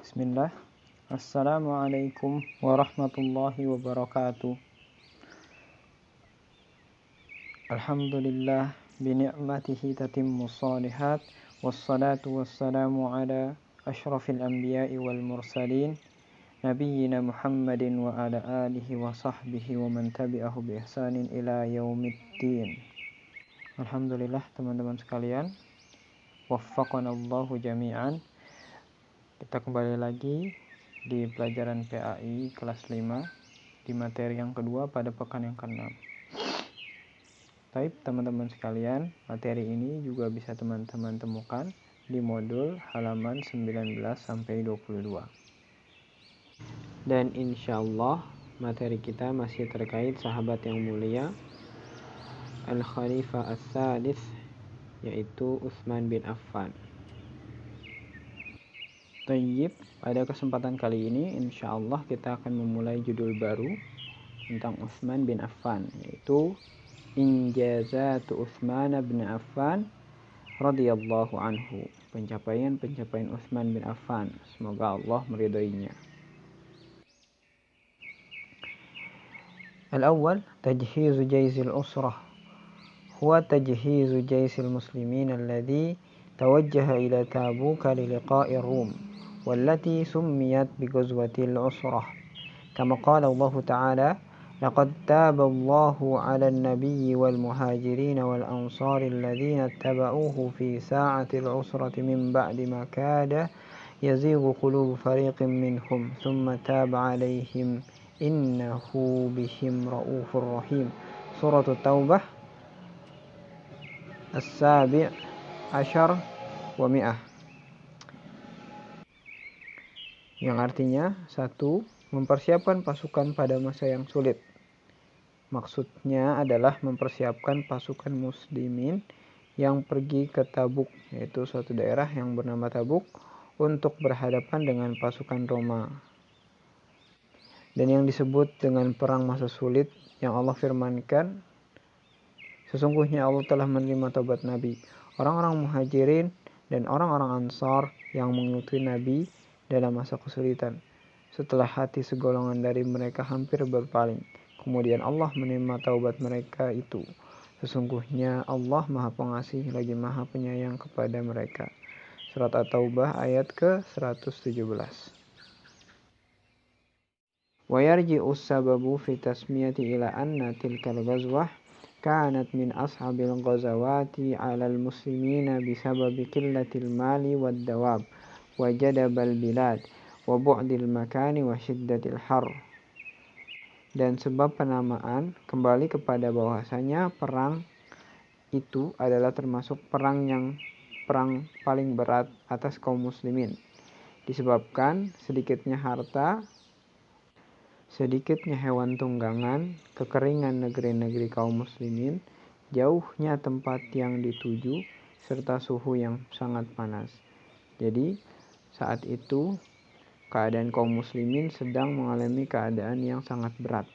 Bismillah. Assalamualaikum warahmatullahi wabarakatuh. Alhamdulillah bini'matihi tatimmus shalihat. Wassalatu wassalamu ala ashrafil anbiya'i wal mursalin nabiyyina Muhammadin wa ala alihi wa sahbihi wa man tabi'ahu bi ihsanin ila yaumiddin. Alhamdulillah teman-teman sekalian, waffaqanallahu jami'an. Kita kembali lagi di pelajaran PAI kelas 5 di materi yang kedua pada pekan yang ke-6. Baik teman-teman sekalian, materi ini juga bisa teman-teman temukan di modul halaman 19 sampai 22. Dan insya Allah materi kita masih terkait sahabat yang mulia Al-Khalifah As-Sadis, yaitu Utsman bin Affan. Tayyib, pada kesempatan kali ini insya Allah kita akan memulai judul baru tentang Utsman bin Affan, yaitu Injazatu Utsman bin Affan radhiyallahu anhu, pencapaian-pencapaian Utsman bin Affan, semoga Allah meridhoinya. Al-awwal, tajhizu jayzil usrah, huwa tajhizu jayzil muslimin alladhi توجه إلى تابوك للقاء الروم والتي سميت بغزوة العسرة كما قال الله تعالى لقد تاب الله على النبي والمهاجرين والأنصار الذين اتبعوه في ساعة العسرة من بعد ما كاد يزيغ قلوب فريق منهم ثم تاب عليهم إنه بهم رؤوف رحيم. سورة التوبة السابع Asyar wa mi'ah, yang artinya 1. Mempersiapkan pasukan pada masa yang sulit. Maksudnya adalah mempersiapkan pasukan muslimin yang pergi ke Tabuk, yaitu suatu daerah yang bernama Tabuk, untuk berhadapan dengan pasukan Roma. Dan yang disebut dengan perang masa sulit yang Allah firmankan, sesungguhnya Allah telah menerima taubat Nabi, orang-orang muhajirin dan orang-orang ansar yang mengikuti Nabi dalam masa kesulitan. Setelah hati segolongan dari mereka hampir berpaling, kemudian Allah menerima taubat mereka itu. Sesungguhnya Allah Maha Pengasih lagi Maha Penyayang kepada mereka. Surat At-Taubah ayat ke-117. Wa yarji'u sababu fi tasmiyati ila anna tilkal ghazwah كانت من أصعب الغزوات على المسلمين بسبب قلة المال والدواب وجدب البلاد وبعد المكان وشدة الحر. Dan sebab penamaan kembali kepada bahwasanya perang itu adalah termasuk perang paling berat atas kaum muslimin, disebabkan sedikitnya harta, sedikitnya hewan tunggangan, kekeringan negeri-negeri kaum muslimin, jauhnya tempat yang dituju, serta suhu yang sangat panas. Jadi saat itu keadaan kaum muslimin sedang mengalami keadaan yang sangat berat.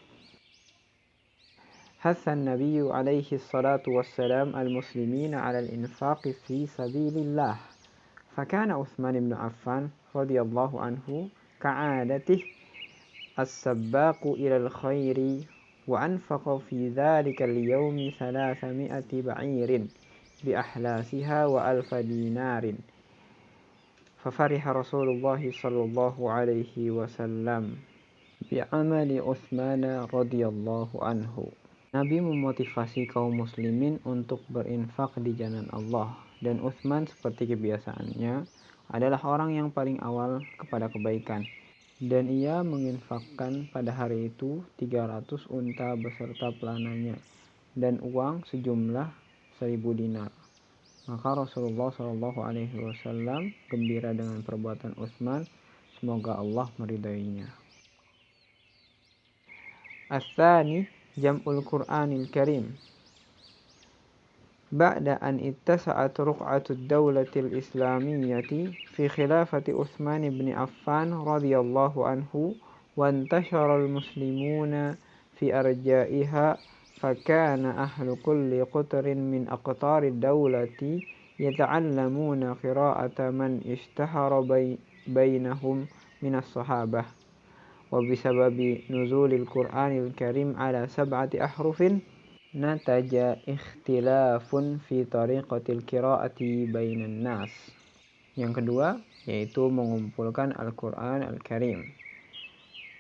Hasan Nabi alaihi salatu wassalam al-muslimina ala al-infaq fi sabilillah. Fakana Utsman bin Affan radhiyallahu anhu ka'adatih السباق إلى الخير وأنفق في ذلك اليوم 300 بعير بأحلاسها و1000 دينار ففرح رسول الله صلى الله عليه وسلم بعمل عثمان رضي الله عنه. Nabi memotivasi kaum muslimin untuk berinfak di jalan Allah, dan Utsman seperti kebiasaannya adalah orang yang paling awal kepada kebaikan. Dan ia menginfakkan pada hari itu 300 unta beserta pelananya dan uang sejumlah 1000 dinar. Maka Rasulullah SAW gembira dengan perbuatan Utsman, semoga Allah meridainya. Ats-tsani jam'ul Qur'anil Karim. بعد أن اتسعت رقعة الدولة الإسلامية في خلافة عثمان بن عفان رضي الله عنه وانتشر المسلمون في أرجائها فكان أهل كل قطر من أقطار الدولة يتعلمون قراءة من اشتهر بينهم minas sahabah wa bisababi nuzulil Qur'anil Karim ala 7 ahrufin nataja ikhtilafun fi tariqatil qiraati bainan nas. Yang kedua yaitu mengumpulkan Al-Quran Al-Karim.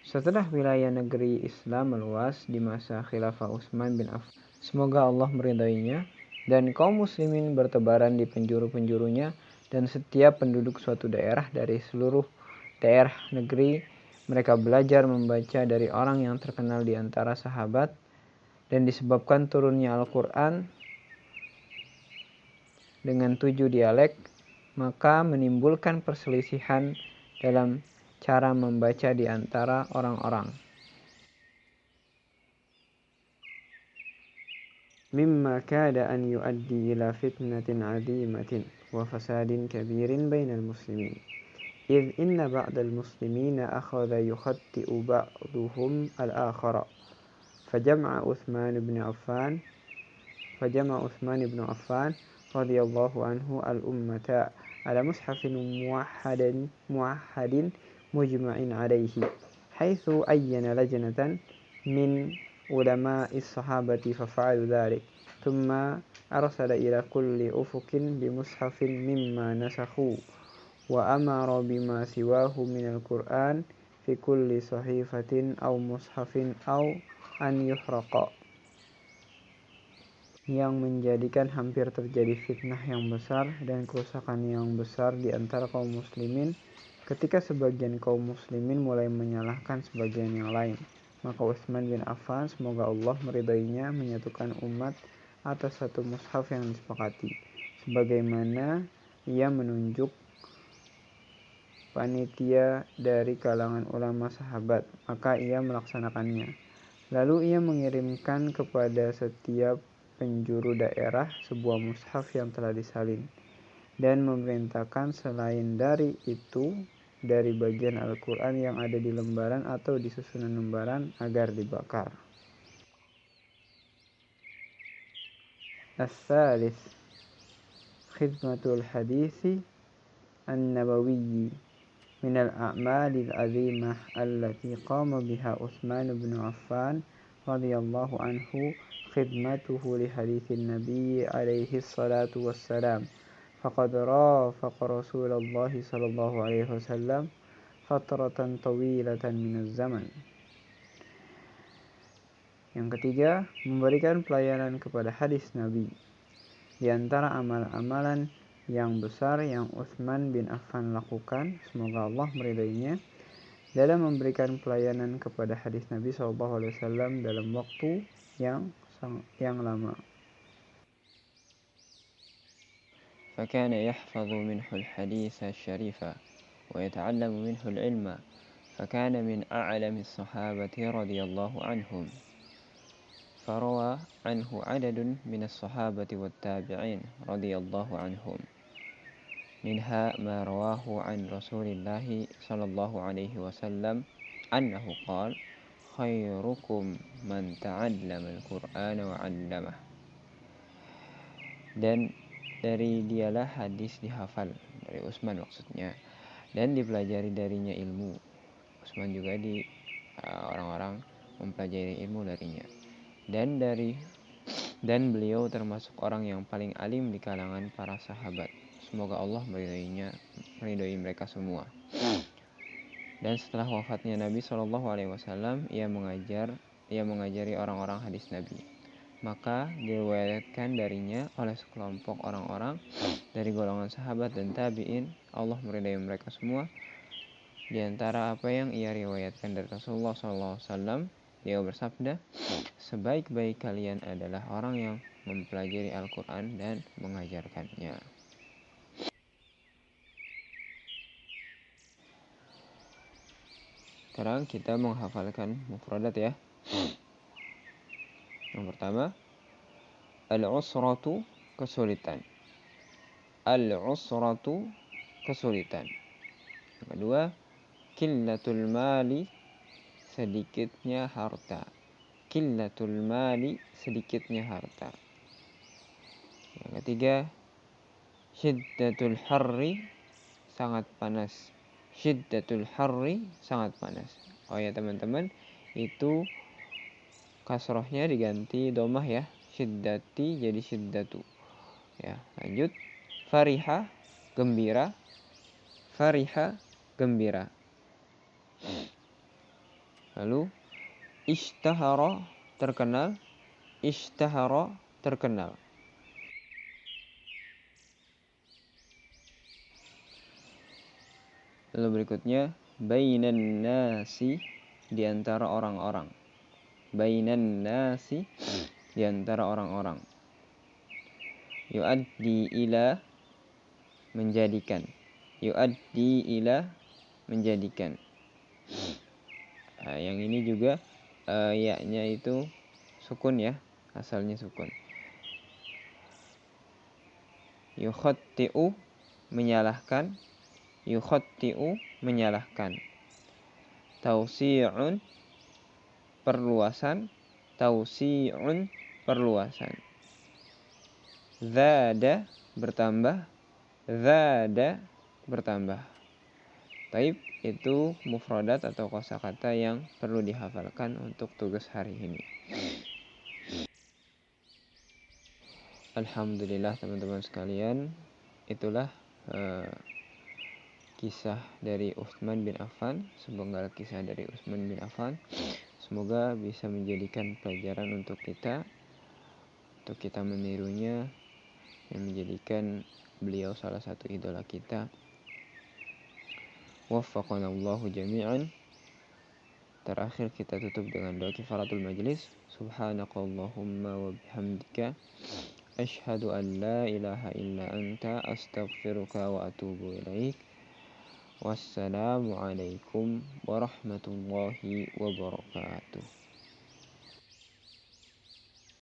Setelah wilayah negeri Islam meluas di masa khilafah Utsman bin Affan, semoga Allah meridainya, dan kaum muslimin bertebaran di penjuru-penjurunya, dan setiap penduduk suatu daerah dari seluruh daerah negeri mereka belajar membaca dari orang yang terkenal di antara sahabat, dan disebabkan turunnya Al-Quran dengan 7 dialek, maka menimbulkan perselisihan dalam cara membaca di antara orang-orang. Mimma kada an yuaddi ila fitnatin azimatin wa fasadin kabirin bainal muslimin. إذ إن بعض المسلمين أخذ يخطئ بعضهم الآخر فجمع عثمان بن عفان رضي الله عنه الأمة على مصحف موحد مجمع عليه حيث أين لجنة من علماء الصحابة ففعلوا ذلك ثم أرسل إلى كل أفق بمصحف مما نسخوا وأمر بما سواه من القرآن في كل صحيفة أو مصحف أو أن يحرق, yang menjadikan hampir terjadi fitnah yang besar dan kerusakan yang besar di antara kaum muslimin ketika sebagian kaum muslimin mulai menyalahkan sebagian yang lain. Maka Utsman bin Affan, semoga Allah meridainya, menyatukan umat atas satu mushaf yang disepakati, sebagaimana ia menunjuk panitia dari kalangan ulama sahabat, maka ia melaksanakannya. Lalu ia mengirimkan kepada setiap penjuru daerah sebuah mushaf yang telah disalin, dan memerintahkan selain dari itu dari bagian Al-Quran yang ada di lembaran atau di susunan lembaran agar dibakar. As-salis, khidmatul hadithi an-nabawiyyi من الأعمال العظيمة التي قام بها عثمان بن عفان رضي الله عنه خدمته لحديث النبي عليه الصلاة والسلام فقد رافق رسول الله صلى الله عليه وسلم فترة طويلة من الزمن. Yang ketiga, memberikan pelayanan kepada hadis Nabi. Di antara amal-amalan yang besar yang Utsman bin Affan lakukan, semoga Allah meridainya, dalam memberikan pelayanan kepada hadis Nabi SAW dalam waktu yang lama. فكان يحفظ منه الحديث الشريف ويتعلم منه العلم فكان من أعلم الصحابة رضي الله عنهم فروى عنه عدد من الصحابة والتابعين رضي الله عنهم منها ما رواه عن رسول الله صلى الله عليه وسلم أنه قال خيركم من تعلم القرآن وعلمه. Dan dari dialah hadis dihafal, dari Utsman maksudnya, dan dipelajari darinya ilmu. Utsman juga orang-orang mempelajari ilmu darinya. Dan beliau termasuk orang yang paling alim di kalangan para sahabat. Semoga Allah meridai mereka semua. Dan setelah wafatnya Nabi SAW, ia mengajari orang-orang hadis Nabi. Maka diriwayatkan darinya oleh sekelompok orang-orang dari golongan sahabat dan tabi'in. Allah meridai mereka semua. Di antara apa yang ia riwayatkan dari Rasulullah SAW, dia bersabda, sebaik-baik kalian adalah orang yang mempelajari Al-Quran dan mengajarkannya. Sekarang kita menghafalkan mufradat ya. Yang pertama, al-usratu, kesulitan. Al-usratu, kesulitan. Yang kedua, qillatul mali, sedikitnya harta. Qillatul mali, sedikitnya harta. Yang ketiga, syiddatul harri, sangat panas. Syiddatul harri, sangat panas. Oh ya teman-teman, itu kasrohnya diganti domah ya. Syiddati jadi syiddatu. Ya, lanjut. Fariha, gembira. Fariha, gembira. Lalu ishtahara, terkenal. Ishtahara, terkenal. Lalu berikutnya bainan nasi, di antara orang-orang. Bainan nasi, di antara orang-orang. Yuaddi ila, menjadikan. Yuaddi ila, menjadikan. Nah, yang ini juga ya-nya itu sukun ya, asalnya sukun. Yukhatti'u, menyalahkan. Yukhatti'u, menyalahkan. Tausi'un, perluasan. Tausi'un, perluasan. Zada, bertambah. Zada, bertambah. Taib, itu mufradat atau kosakata yang perlu dihafalkan untuk tugas hari ini. Alhamdulillah teman-teman sekalian, itulah kisah dari Utsman bin Affan, sepenggal kisah dari Utsman bin Affan. Semoga bisa menjadikan pelajaran untuk kita menirunya, dan menjadikan beliau salah satu idola kita. Waffaqanallahu jami'an. Terakhir kita tutup dengan doa kifaratul majlis. Subhanakallahumma wa bihamdika asyhadu an la ilaha illa anta astaghfiruka wa atubu ilaik. Wassalamualaikum warahmatullahi wabarakatuh.